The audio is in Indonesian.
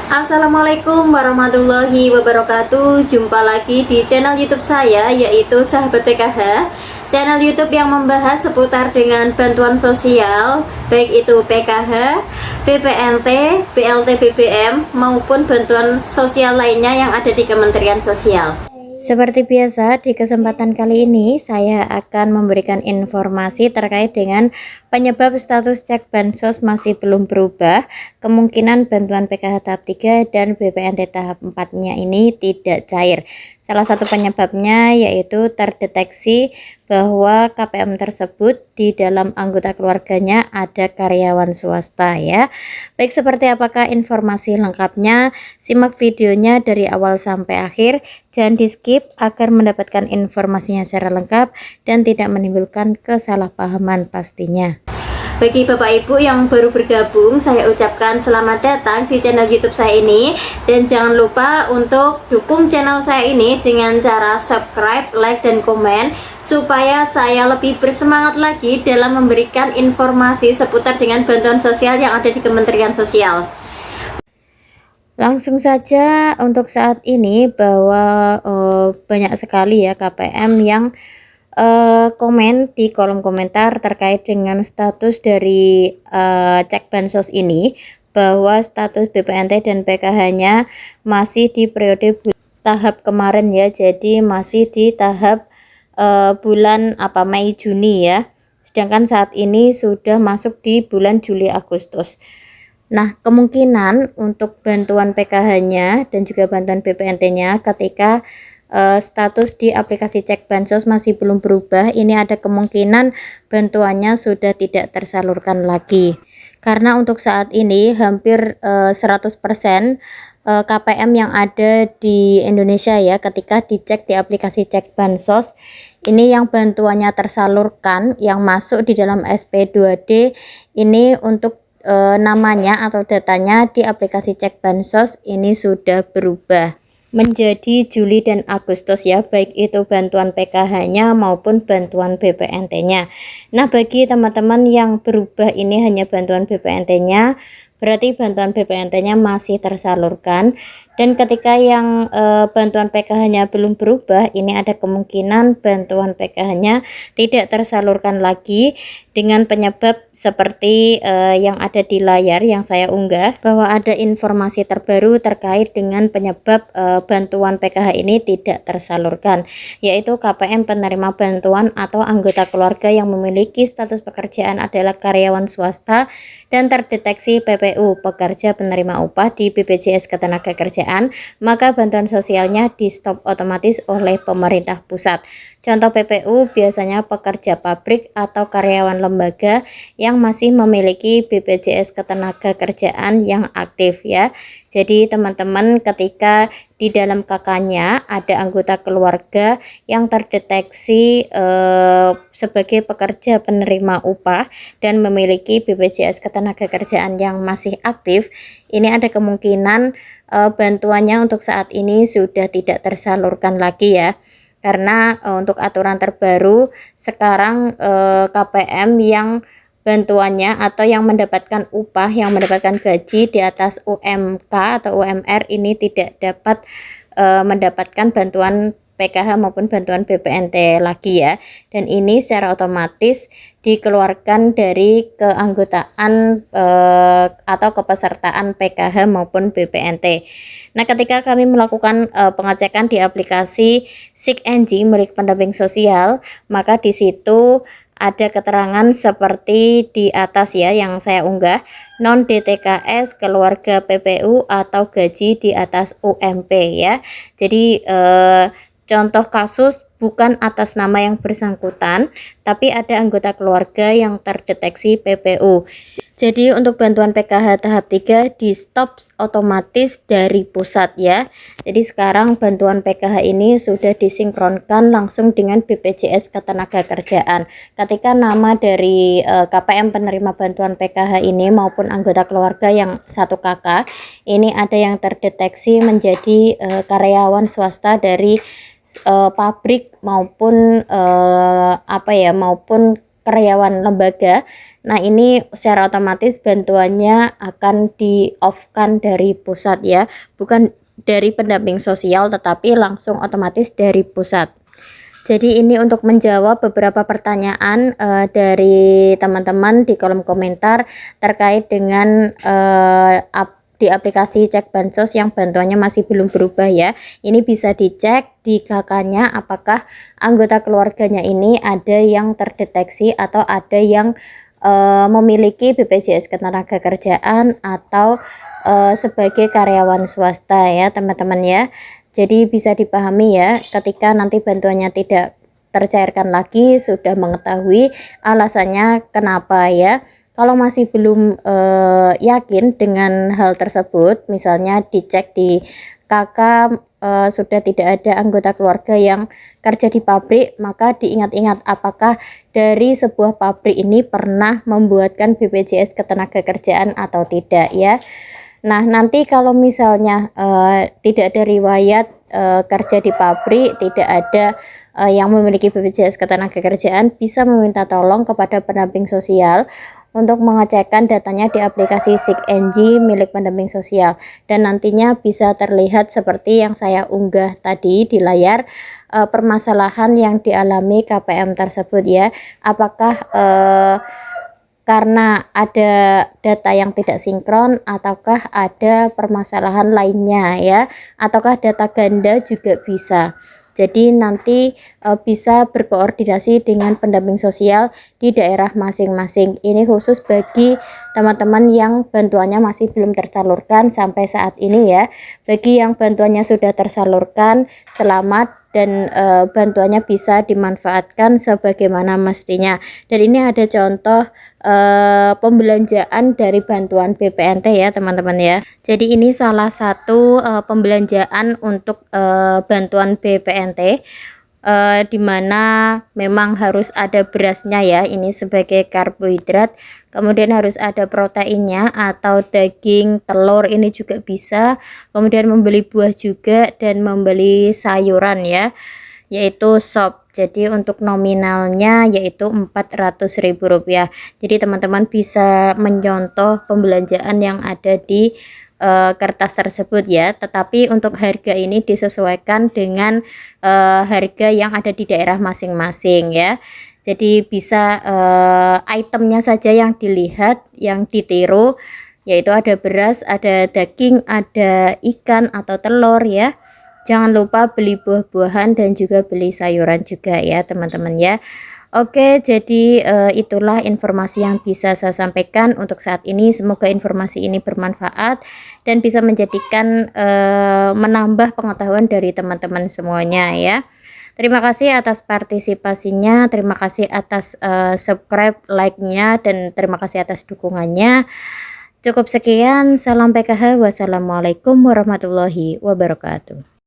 Assalamualaikum warahmatullahi wabarakatuh. Jumpa lagi di channel YouTube saya, yaitu Sahabat PKH. Channel YouTube yang membahas seputar dengan bantuan sosial, baik itu PKH, BPNT, BLT BBM, maupun bantuan sosial lainnya yang ada di Kementerian Sosial. Seperti biasa, di kesempatan kali ini saya akan memberikan informasi terkait dengan penyebab status cek bansos masih belum berubah, kemungkinan bantuan PKH tahap 3 dan BPNT tahap 4-nya ini tidak cair. Salah satu penyebabnya yaitu terdeteksi bahwa KPM tersebut di dalam anggota keluarganya ada karyawan swasta ya. Baik, seperti apakah informasi lengkapnya? Simak videonya dari awal sampai akhir. Jangan di skip agar mendapatkan informasinya secara lengkap dan tidak menimbulkan kesalahpahaman pastinya. Bagi Bapak Ibu yang baru bergabung, saya ucapkan selamat datang di channel YouTube saya ini. Dan jangan lupa untuk dukung channel saya ini dengan cara subscribe, like, dan komen, supaya saya lebih bersemangat lagi dalam memberikan informasi seputar dengan bantuan sosial yang ada di Kementerian Sosial. Langsung saja untuk saat ini bahwa banyak sekali ya KPM yang komen di kolom komentar terkait dengan status dari cek bansos ini, bahwa status BPNT dan PKH-nya masih di periode tahap kemarin ya, jadi masih di tahap bulan Mei Juni ya, sedangkan saat ini sudah masuk di bulan Juli Agustus. Nah, kemungkinan untuk bantuan PKH-nya dan juga bantuan BPNT-nya ketika status di aplikasi cek bansos masih belum berubah, ini ada kemungkinan bantuannya sudah tidak tersalurkan lagi. Karena untuk saat ini hampir 100% KPM yang ada di Indonesia ya, ketika dicek di aplikasi cek bansos, ini yang bantuannya tersalurkan, yang masuk di dalam SP2D, ini untuk namanya atau datanya di aplikasi cek bansos ini sudah berubah menjadi Juli dan Agustus ya, baik itu bantuan PKH-nya maupun bantuan BPNT-nya. Nah, bagi teman-teman yang berubah ini hanya bantuan BPNT-nya, berarti bantuan BPNT-nya masih tersalurkan. Dan ketika yang bantuan PKH-nya belum berubah, ini ada kemungkinan bantuan PKH-nya tidak tersalurkan lagi dengan penyebab seperti yang ada di layar yang saya unggah, bahwa ada informasi terbaru terkait dengan penyebab bantuan PKH ini tidak tersalurkan, yaitu KPM penerima bantuan atau anggota keluarga yang memiliki status pekerjaan adalah karyawan swasta dan terdeteksi PPU pekerja penerima upah di BPJS Ketenagakerjaan, maka bantuan sosialnya di stop otomatis oleh pemerintah pusat. Contoh PPU biasanya pekerja pabrik atau karyawan lembaga yang masih memiliki BPJS Ketenagakerjaan yang aktif ya. Jadi teman-teman, ketika di dalam KK-nya ada anggota keluarga yang terdeteksi sebagai pekerja penerima upah dan memiliki BPJS Ketenagakerjaan yang masih aktif, ini ada kemungkinan bantuannya untuk saat ini sudah tidak tersalurkan lagi ya. Karena untuk aturan terbaru sekarang KPM yang bantuannya atau yang mendapatkan upah, yang mendapatkan gaji di atas UMK atau UMR ini tidak dapat mendapatkan bantuan PKH maupun bantuan BPNT lagi ya, dan ini secara otomatis dikeluarkan dari keanggotaan atau kepesertaan PKH maupun BPNT. Nah, ketika kami melakukan pengecekan di aplikasi SIKNG milik pendamping sosial, maka di situ ada keterangan seperti di atas ya yang saya unggah, non DTKS, keluarga PPU atau gaji di atas UMP ya. Jadi contoh kasus bukan atas nama yang bersangkutan, tapi ada anggota keluarga yang terdeteksi PPU. Jadi untuk bantuan PKH tahap 3 di stop otomatis dari pusat ya. Jadi sekarang bantuan PKH ini sudah disinkronkan langsung dengan BPJS Ketenagakerjaan. Ketika nama dari KPM penerima bantuan PKH ini maupun anggota keluarga yang satu KK, ini ada yang terdeteksi menjadi karyawan swasta dari pabrik maupun maupun karyawan lembaga. Nah, ini secara otomatis bantuannya akan di-off-kan dari pusat ya, bukan dari pendamping sosial tetapi langsung otomatis dari pusat. Jadi ini untuk menjawab beberapa pertanyaan dari teman-teman di kolom komentar terkait dengan di aplikasi cek bansos yang bantuannya masih belum berubah ya. Ini bisa dicek di KK-nya apakah anggota keluarganya ini ada yang terdeteksi atau ada yang memiliki BPJS Ketenagakerjaan atau sebagai karyawan swasta ya teman-teman ya. Jadi bisa dipahami ya, ketika nanti bantuannya tidak tercairkan lagi, sudah mengetahui alasannya kenapa ya. Kalau masih belum yakin dengan hal tersebut, misalnya dicek di KK sudah tidak ada anggota keluarga yang kerja di pabrik, maka diingat-ingat apakah dari sebuah pabrik ini pernah membuatkan BPJS Ketenagakerjaan atau tidak ya. Nah, nanti kalau misalnya tidak ada riwayat kerja di pabrik, tidak ada yang memiliki BPJS Ketenagakerjaan, bisa meminta tolong kepada pendamping sosial untuk mengecekkan datanya di aplikasi SIKNG milik pendamping sosial. Dan nantinya bisa terlihat seperti yang saya unggah tadi di layar, permasalahan yang dialami KPM tersebut ya. Apakah karena ada data yang tidak sinkron ataukah ada permasalahan lainnya ya, ataukah data ganda juga bisa. Jadi nanti bisa berkoordinasi dengan pendamping sosial di daerah masing-masing. Ini khusus bagi teman-teman yang bantuannya masih belum tersalurkan sampai saat ini ya. Bagi yang bantuannya sudah tersalurkan, selamat dan bantuannya bisa dimanfaatkan sebagaimana mestinya. Dan ini ada contoh pembelanjaan dari bantuan BPNT ya teman-teman ya. Jadi ini salah satu pembelanjaan untuk bantuan BPNT, di mana memang harus ada berasnya ya, ini sebagai karbohidrat, kemudian harus ada proteinnya atau daging, telur ini juga bisa, kemudian membeli buah juga dan membeli sayuran ya, yaitu sop. Jadi untuk nominalnya yaitu Rp400.000. Jadi teman-teman bisa menyontoh pembelanjaan yang ada di kertas tersebut ya, tetapi untuk harga ini disesuaikan dengan harga yang ada di daerah masing-masing ya. Jadi bisa itemnya saja yang dilihat, yang ditiru, yaitu ada beras, ada daging, ada ikan atau telur ya. Jangan lupa beli buah-buahan dan juga beli sayuran juga ya teman-teman ya. Oke, jadi itulah informasi yang bisa saya sampaikan untuk saat ini. Semoga informasi ini bermanfaat dan bisa menjadikan menambah pengetahuan dari teman-teman semuanya ya. Terima kasih atas partisipasinya, terima kasih atas subscribe, like-nya, dan terima kasih atas dukungannya. Cukup sekian, salam PKH, wassalamualaikum warahmatullahi wabarakatuh.